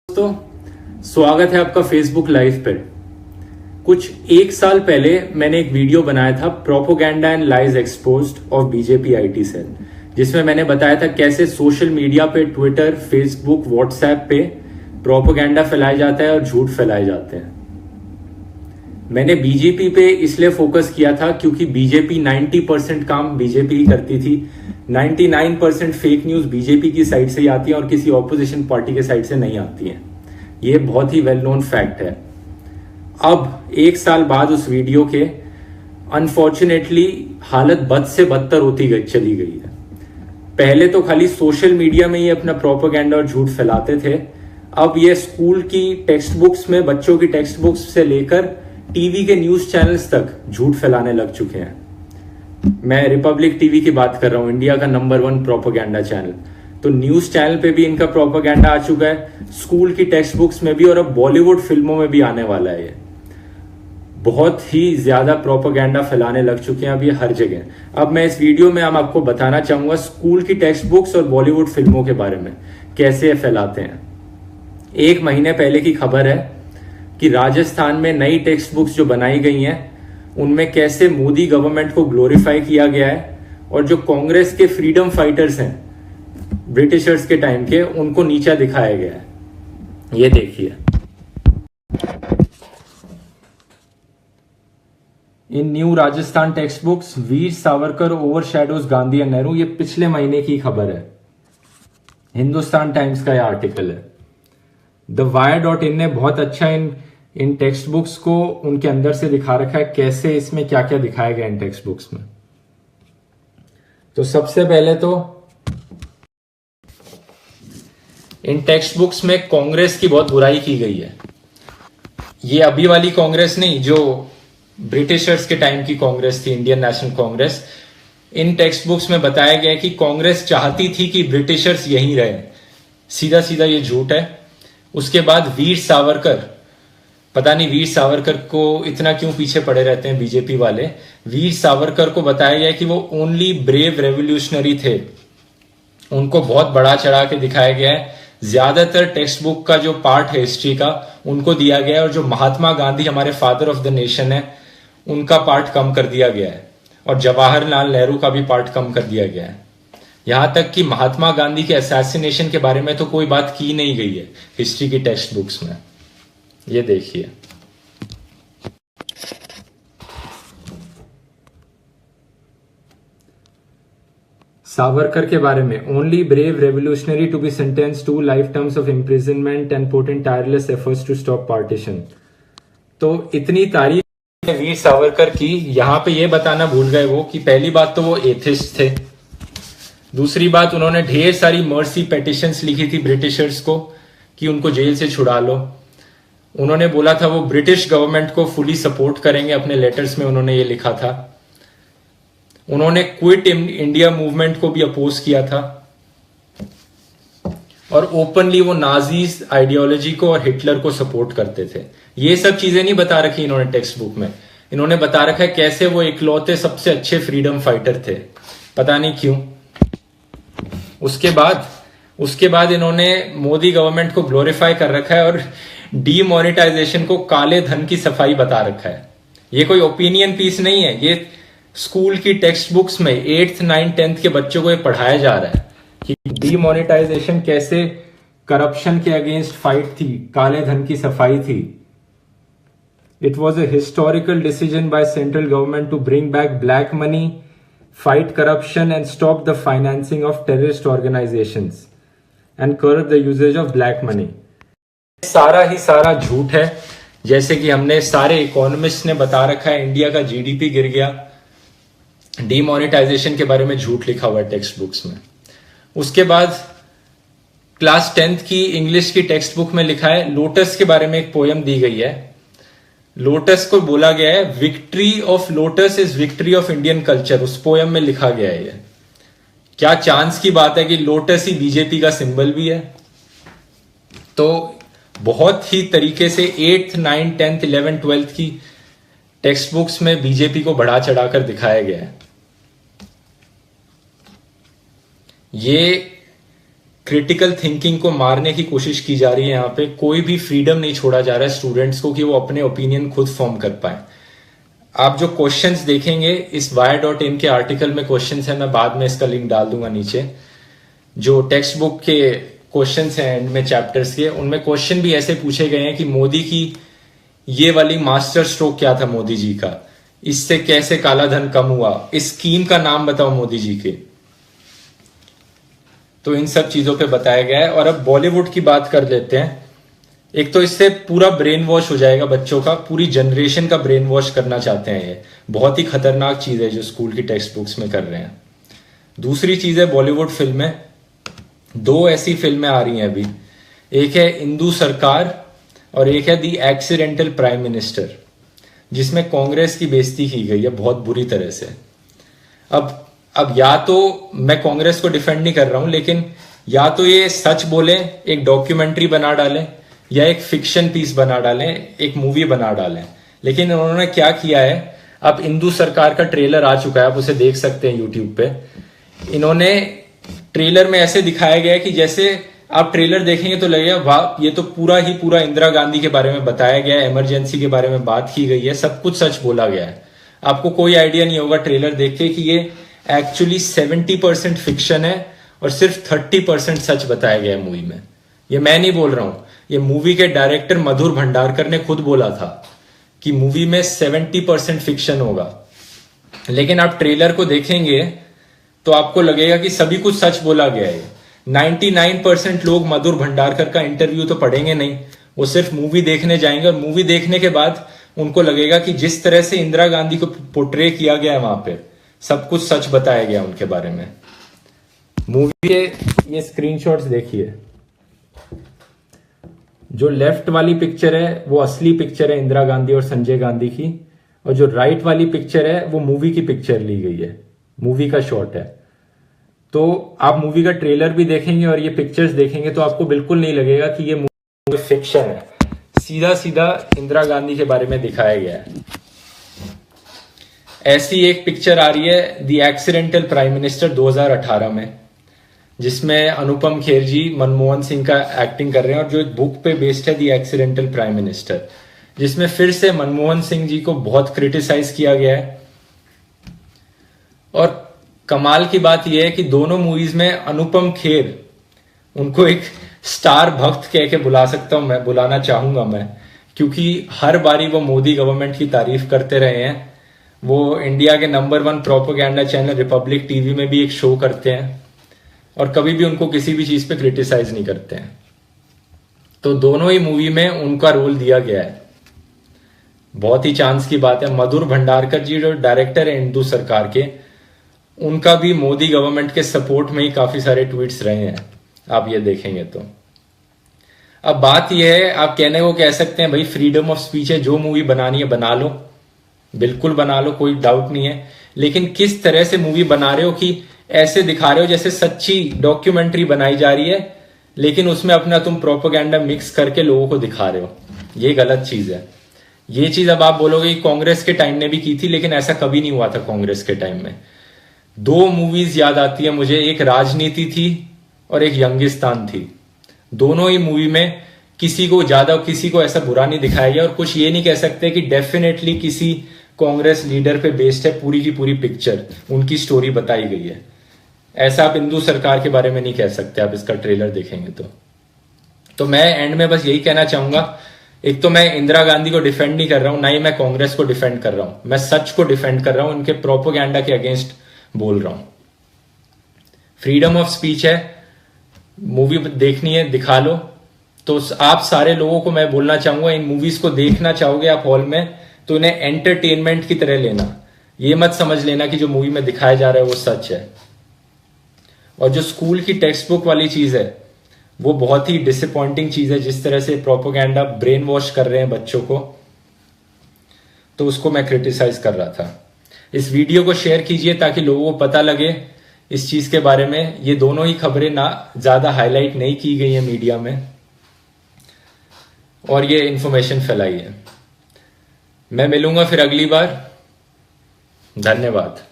दोस्तों, स्वागत है आपका फेसबुक लाइव पर। कुछ एक साल पहले मैंने एक वीडियो बनाया था propaganda and lies exposed of BJP IT cell, जिसमें मैंने बताया था कैसे सोशल मीडिया पे, ट्विटर, फेसबुक, व्हाट्सएप पे प्रोपोगेंडा फैलाया जाता है और झूठ फैलाए जाते हैं। मैंने बीजेपी पे इसलिए फोकस किया था क्योंकि बीजेपी 90% काम बीजेपी ही करती थी। 99% फेक न्यूज बीजेपी की साइड से ही आती है और किसी ऑपोजिशन पार्टी के साइड से नहीं आती है। ये बहुत ही वेल नोन फैक्ट है। अब एक साल बाद उस वीडियो के अनफॉर्चुनेटली हालत बद से बदतर होती चली गई है। पहले तो खाली सोशल मीडिया में ही अपना प्रोपेगेंडा और झूठ फैलाते थे, अब ये स्कूल की टेक्स्ट बुक्स में, बच्चों की टेक्स्ट बुक्स से लेकर टीवी के न्यूज चैनल्स तक झूठ फैलाने लग चुके हैं। मैं रिपब्लिक टीवी की बात कर रहा हूं, इंडिया का नंबर 1 प्रोपेगेंडा चैनल। तो न्यूज चैनल पे भी इनका प्रोपेगेंडा आ चुका है, स्कूल की टेक्स्ट बुक्स में भी, और अब बॉलीवुड फिल्मों में भी आने वाला है। ये बहुत ही ज्यादा प्रोपेगेंडा फैलाने लग चुके हैं अब ये हर जगह। अब मैं इस वीडियो में आपको बताना चाहूंगा स्कूल की टेक्स्ट बुक्स और बॉलीवुड फिल्मों के बारे में कैसे फैलाते हैं। एक महीने पहले की खबर है कि राजस्थान में नई टेक्स्ट बुक्स जो बनाई गई हैं उनमें कैसे मोदी गवर्नमेंट को ग्लोरीफाई किया गया है और जो कांग्रेस के फ्रीडम फाइटर्स हैं ब्रिटिशर्स के टाइम के, उनको नीचा दिखाया गया है। ये देखिए, in new Rajasthan textbooks Veer Savarkar overshadows Gandhi and Nehru. ये पिछले महीने की खबर है, हिंदुस्तान टाइम्स का यह आर्टिकल है। द वायर.in ने बहुत अच्छा इन टेक्स्ट बुक्स को उनके अंदर से दिखा रखा है, कैसे इसमें क्या क्या दिखाया गया इन टेक्स्ट बुक्स में। तो सबसे पहले तो इन टेक्स्ट बुक्स में कांग्रेस की बहुत बुराई की गई है। ये अभी वाली कांग्रेस नहीं, जो ब्रिटिशर्स के टाइम की कांग्रेस थी, इंडियन नेशनल कांग्रेस। इन टेक्स्ट बुक्स में बताया गया कि कांग्रेस चाहती थी कि ब्रिटिशर्स यहीं रहे। सीधा सीधा ये झूठ है। उसके बाद वीर सावरकर, पता नहीं वीर सावरकर को इतना क्यों पीछे पड़े रहते हैं बीजेपी वाले। वीर सावरकर को बताया गया कि वो ओनली ब्रेव रेवोल्यूशनरी थे, उनको बहुत बड़ा चढ़ा के दिखाया गया है। ज्यादातर टेक्स्ट बुक का जो पार्ट है हिस्ट्री का, उनको दिया गया है, और जो महात्मा गांधी हमारे फादर ऑफ द नेशन है उनका पार्ट कम कर दिया गया है, और जवाहरलाल नेहरू का भी पार्ट कम कर दिया गया है। यहां तक कि महात्मा गांधी के असैसिनेशन के बारे में तो कोई बात की नहीं गई है हिस्ट्री की टेक्स्ट बुक्स में। ये देखिए, सावरकर के बारे में, only brave revolutionary to be sentence to life terms of imprisonment and put in tireless efforts to stop partition. तो इतनी तारीफ है वीर सावरकर की, यहां पे ये बताना भूल गए वो कि पहली बात तो वो एथिस्ट थे, दूसरी बात उन्होंने ढेर सारी मर्सी पेटिशंस लिखी थी ब्रिटिशर्स को कि उनको जेल से छुड़ा लो। उन्होंने बोला था वो ब्रिटिश गवर्नमेंट को फुली सपोर्ट करेंगे, अपने लेटर्स में उन्होंने ये लिखा था। उन्होंने क्विट इंडिया मूवमेंट को भी अपोज किया था, और ओपनली वो नाजीज आइडियोलॉजी को और हिटलर को सपोर्ट करते थे। ये सब चीजें नहीं बता रखी इन्होंने टेक्स्ट बुक में। इन्होंने बता रखा है कैसे वो इकलौते सबसे अच्छे फ्रीडम फाइटर थे, पता नहीं क्यों। उसके बाद इन्होंने मोदी गवर्नमेंट को ग्लोरीफाई कर रखा है और डीमोनेटाइजेशन को काले धन की सफाई बता रखा है। ये कोई ओपिनियन पीस नहीं है, ये स्कूल की टेक्स्ट बुक्स में 8th, 9th, 10th के बच्चों को ये पढ़ाया जा रहा है कि डीमोनेटाइजेशन कैसे करप्शन के अगेंस्ट फाइट थी, काले धन की सफाई थी। It was a historical decision by central government to bring back black money, fight corruption and stop the financing of terrorist organizations and curb the usage of black money। सारा ही सारा झूठ है। जैसे कि हमने सारे इकोनॉमिस्ट ने बता रखा है, इंडिया का जीडीपी गिर गया, डीमोनेटाइजेशन के बारे में झूठ लिखा हुआ है टेक्स्ट बुक्स में। उसके बाद क्लास 10th की इंग्लिश की टेक्स्ट बुक में लिखा है, लोटस के बारे में एक पोयम दी गई है। लोटस को बोला गया है victory of lotus is victory of Indian culture, उस पोयम में लिखा गया है। ये क्या चांस की बात है कि लोटस ही बीजेपी का सिंबल भी है। तो बहुत ही तरीके से 8th, 9th, 10th, 11th, 12th की टेक्स्ट बुक्स में बीजेपी को बढ़ा चढ़ाकर दिखाया गया है। ये क्रिटिकल थिंकिंग को मारने की कोशिश की जा रही है। यहाँ पे कोई भी फ्रीडम नहीं छोड़ा जा रहा है स्टूडेंट्स को कि वो अपने ओपिनियन खुद फॉर्म कर पाए। आप जो क्वेश्चंस देखेंगे इस wire.in के आर्टिकल में क्वेश्चंस है, मैं बाद में इसका लिंक डाल दूंगा नीचे। जो टेक्स्ट बुक के क्वेश्चंस हैं एंड में चैप्टर्स के, उनमें क्वेश्चन भी ऐसे पूछे गए हैं कि मोदी की ये वाली मास्टर स्ट्रोक क्या था मोदी जी का, इससे कैसे काला धन कम हुआ, इस स्कीम का नाम बताओ मोदी जी के। तो इन सब चीजों पे बताया गया है। और अब बॉलीवुड की बात कर लेते हैं। एक तो इससे पूरा ब्रेन वॉश हो जाएगा बच्चों का, पूरी जनरेशन का ब्रेन वॉश करना चाहते हैं। ये बहुत ही खतरनाक चीज है जो स्कूल की टेक्स्ट बुक्स में कर रहे हैं। दूसरी चीज है बॉलीवुड फिल्में। दो ऐसी फिल्में आ रही हैं अभी, एक है इंदू सरकार और एक है दी एक्सीडेंटल प्राइम मिनिस्टर, जिसमें कांग्रेस की बेइज्जती की गई है बहुत बुरी तरह से। अब या तो मैं कांग्रेस को डिफेंड नहीं कर रहा हूं, लेकिन या तो ये सच बोले, एक डॉक्यूमेंट्री बना डालें, या एक फिक्शन पीस बना डालें, एक मूवी बना डालें। लेकिन उन्होंने क्या किया है, अब इंदू सरकार का ट्रेलर आ चुका है, आप उसे देख सकते हैं यूट्यूब पे। इन्होंने ट्रेलर में ऐसे दिखाया गया है कि जैसे आप ट्रेलर देखेंगे तो लगेगा वाह, ये तो पूरा इंदिरा गांधी के बारे में बताया गया है, इमरजेंसी के बारे में बात की गई है, सब कुछ सच बोला गया है। आपको कोई आइडिया नहीं होगा ट्रेलर देख के कि ये एक्चुअली 70% फिक्शन है और सिर्फ 30% सच बताया गया है मूवी में। ये मैं नहीं बोल रहा हूं, ये मूवी के डायरेक्टर मधुर भंडारकर ने खुद बोला था कि मूवी में 70% फिक्शन होगा। लेकिन आप ट्रेलर को देखेंगे तो आपको लगेगा कि सभी कुछ सच बोला गया है। 99% लोग मधुर भंडारकर का इंटरव्यू तो पढ़ेंगे नहीं, वो सिर्फ मूवी देखने जाएंगे और मूवी देखने के बाद उनको लगेगा कि जिस तरह से इंदिरा गांधी को पोर्ट्रे किया गया है वहां पे, सब कुछ सच बताया गया उनके बारे में। मूवी के ये स्क्रीनशॉट्स देखिए। जो लेफ्ट वाली पिक्चर है वो असली पिक्चर है इंदिरा गांधी और संजय गांधी की, और जो राइट वाली पिक्चर है वो मूवी की पिक्चर ली गई है, मूवी का शॉट है। तो आप मूवी का ट्रेलर भी देखेंगे और ये पिक्चर्स देखेंगे तो आपको बिल्कुल नहीं लगेगा कि ये मूवी फिक्शन है, सीधा सीधा इंदिरा गांधी के बारे में दिखाया गया है। ऐसी एक पिक्चर आ रही है दी एक्सीडेंटल प्राइम मिनिस्टर 2018 में, जिसमें अनुपम खेर जी मनमोहन सिंह का एक्टिंग कर रहे हैं, और जो एक बुक पे बेस्ड है दी एक्सीडेंटल प्राइम मिनिस्टर, जिसमें फिर से मनमोहन सिंह जी को बहुत क्रिटिसाइज किया गया है। और कमाल की बात यह है कि दोनों मूवीज में अनुपम खेर, उनको एक स्टार भक्त कह के बुलाना चाहूंगा मैं, क्योंकि हर बारी वो मोदी गवर्नमेंट की तारीफ करते रहे हैं। वो इंडिया के number 1 propaganda channel Republic TV में भी एक शो करते हैं और कभी भी उनको किसी भी चीज पे क्रिटिसाइज नहीं करते हैं। तो दोनों ही मूवी में उनका रोल दिया गया है। बहुत ही चांस की बात है, मधुर भंडारकर जी जो डायरेक्टर है इंदू सरकार के, उनका भी मोदी गवर्नमेंट के सपोर्ट में ही काफी सारे ट्वीट्स रहे हैं, आप ये देखेंगे तो। अब बात यह है, आप कहने को कह सकते हैं भाई फ्रीडम ऑफ स्पीच है, जो मूवी बनानी है बना लो, बिल्कुल बना लो, कोई डाउट नहीं है। लेकिन किस तरह से मूवी बना रहे हो कि ऐसे दिखा रहे हो जैसे सच्ची डॉक्यूमेंट्री बनाई जा रही है, लेकिन उसमें अपना तुम प्रोपेगेंडा मिक्स करके लोगों को दिखा रहे हो, ये गलत चीज है। ये चीज अब आप बोलोगे कांग्रेस के टाइम ने भी की थी, लेकिन ऐसा कभी नहीं हुआ था कांग्रेस के टाइम में। 2 मूवीज याद आती है मुझे, एक राजनीति थी और एक यंगिस्तान थी। दोनों ही मूवी में किसी को ऐसा बुरा नहीं दिखाया गया, और कुछ ये नहीं कह सकते कि डेफिनेटली किसी कांग्रेस लीडर पे बेस्ड है पूरी की पूरी पिक्चर, उनकी स्टोरी बताई गई है। ऐसा आप हिंदू सरकार के बारे में नहीं कह सकते, आप इसका ट्रेलर देखेंगे तो मैं एंड में बस यही कहना चाहूंगा, एक तो मैं इंदिरा गांधी को डिफेंड नहीं कर रहा हूं, ना ही मैं कांग्रेस को डिफेंड कर रहा हूं, मैं सच को डिफेंड कर रहा हूं, इनके प्रोपेगेंडा के अगेंस्ट बोल रहा हूं। फ्रीडम ऑफ स्पीच है, मूवी देखनी है दिखा लो। तो आप सारे लोगों को मैं बोलना चाहूंगा, इन मूवीज को देखना चाहोगे आप हॉल में तो इन्हें एंटरटेनमेंट की तरह लेना, ये मत समझ लेना कि जो मूवी में दिखाया जा रहा है वो सच है। और जो स्कूल की टेक्स्ट बुक वाली चीज है वो बहुत ही डिसअपॉइंटिंग चीज है, जिस तरह से प्रोपेगेंडा ब्रेन वॉश कर रहे हैं बच्चों को, तो उसको मैं क्रिटिसाइज कर रहा था। इस वीडियो को शेयर कीजिए ताकि लोगों को पता लगे इस चीज के बारे में। ये दोनों ही खबरें ना ज्यादा हाईलाइट नहीं की गई है मीडिया में, और ये इंफॉर्मेशन फैलाई है। मैं मिलूंगा फिर अगली बार, धन्यवाद।